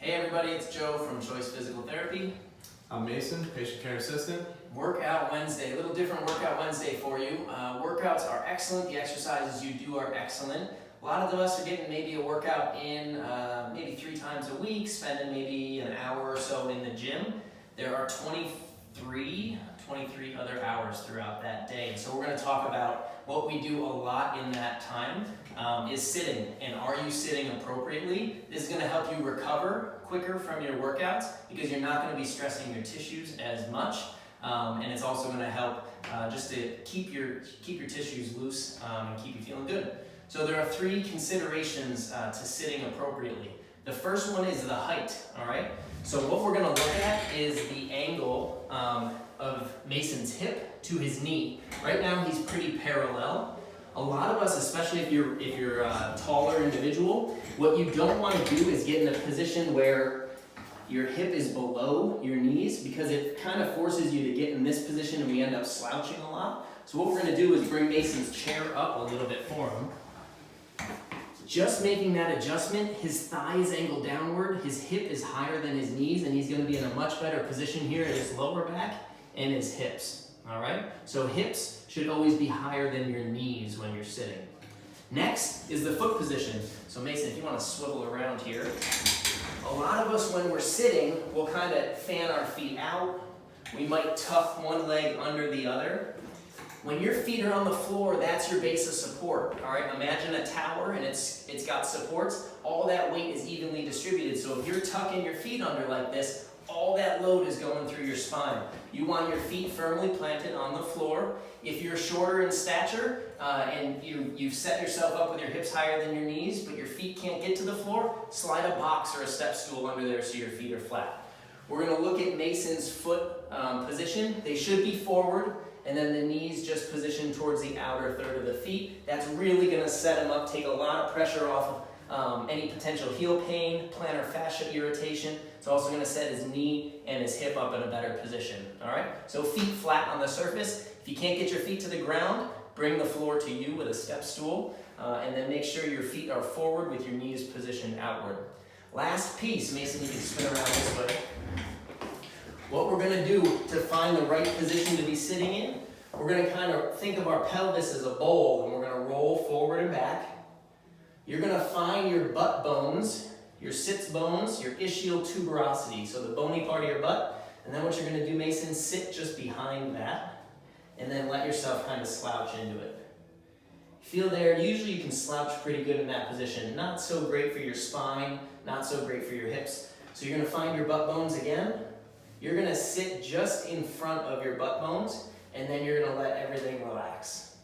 Hey everybody, it's Joe from Choice Physical Therapy. I'm Mason, patient care assistant. Workout Wednesday, a little different Workout Wednesday for you. Workouts are excellent, the exercises you do are excellent. A lot of us are getting maybe a workout in maybe 3 times a week, spending maybe an hour or so in the gym. There are 23 other hours throughout that day. So we're going to talk about what we do a lot in that time is sitting. And are you sitting appropriately? This is going to help you recover quicker from your workouts because you're not going to be stressing your tissues as much. And it's also going to help just to keep your tissues loose and keep you feeling good. So there are 3 considerations to sitting appropriately. The first one is the height, all right? So what we're going to look at is the angle of Mason's hip to his knee. Right now he's pretty parallel. A lot of us, especially if you're a taller individual, what you don't want to do is get in a position where your hip is below your knees because it kind of forces you to get in this position and we end up slouching a lot. So what we're going to do is bring Mason's chair up a little bit for him. Just making that adjustment, his thigh is angled downward, his hip is higher than his knees, and he's going to be in a much better position here at his lower back and his hips. All right? So hips should always be higher than your knees when you're sitting. Next is the foot position. So Mason, if you want to swivel around here. A lot of us when we're sitting, we'll kind of fan our feet out. We might tuck one leg under the other. When your feet are on the floor, that's your base of support. All right, imagine a tower and it's got supports. All that weight is evenly distributed. So if you're tucking your feet under like this, all that load is going through your spine. You want your feet firmly planted on the floor. If you're shorter in stature and you've set yourself up with your hips higher than your knees, but your feet can't get to the floor, slide a box or a step stool under there so your feet are flat. We're going to look at Mason's foot position. They should be forward, and then the knees just positioned towards the outer third of the feet. That's really going to set him up, take a lot of pressure off of any potential heel pain, plantar fascia irritation. It's also going to set his knee and his hip up in a better position. All right? So feet flat on the surface. If you can't get your feet to the ground, bring the floor to you with a step stool, and then make sure your feet are forward with your knees positioned outward. Last piece, Mason, you can spin around this way. What we're going to do to find the right position to be sitting in, we're going to kind of think of our pelvis as a bowl, and we're going to roll forward and back. You're going to find your butt bones, your sits bones, your ischial tuberosity, so the bony part of your butt. And then what you're going to do, Mason, sit just behind that, and then let yourself kind of slouch into it. Feel there, usually you can slouch pretty good in that position. Not so great for your spine, not so great for your hips. So you're going to find your butt bones again. You're going to sit just in front of your butt bones, and then you're going to let everything relax.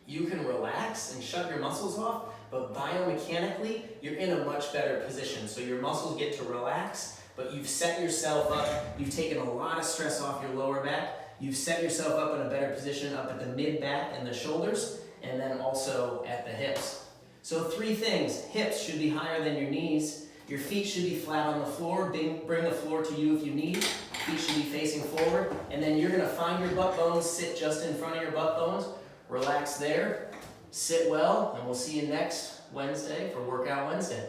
You can relax and shut your muscles off, but biomechanically, you're in a much better position. So your muscles get to relax, but you've set yourself up. You've taken a lot of stress off your lower back. You've set yourself up in a better position up at the mid-back and the shoulders, and then also at the hips. So 3 things. Hips should be higher than your knees. Your feet should be flat on the floor. Bring the floor to you if you need. Feet should be facing forward. And then you're going to find your butt bones, sit just in front of your butt bones. Relax there. Sit well, and we'll see you next Wednesday for Workout Wednesday.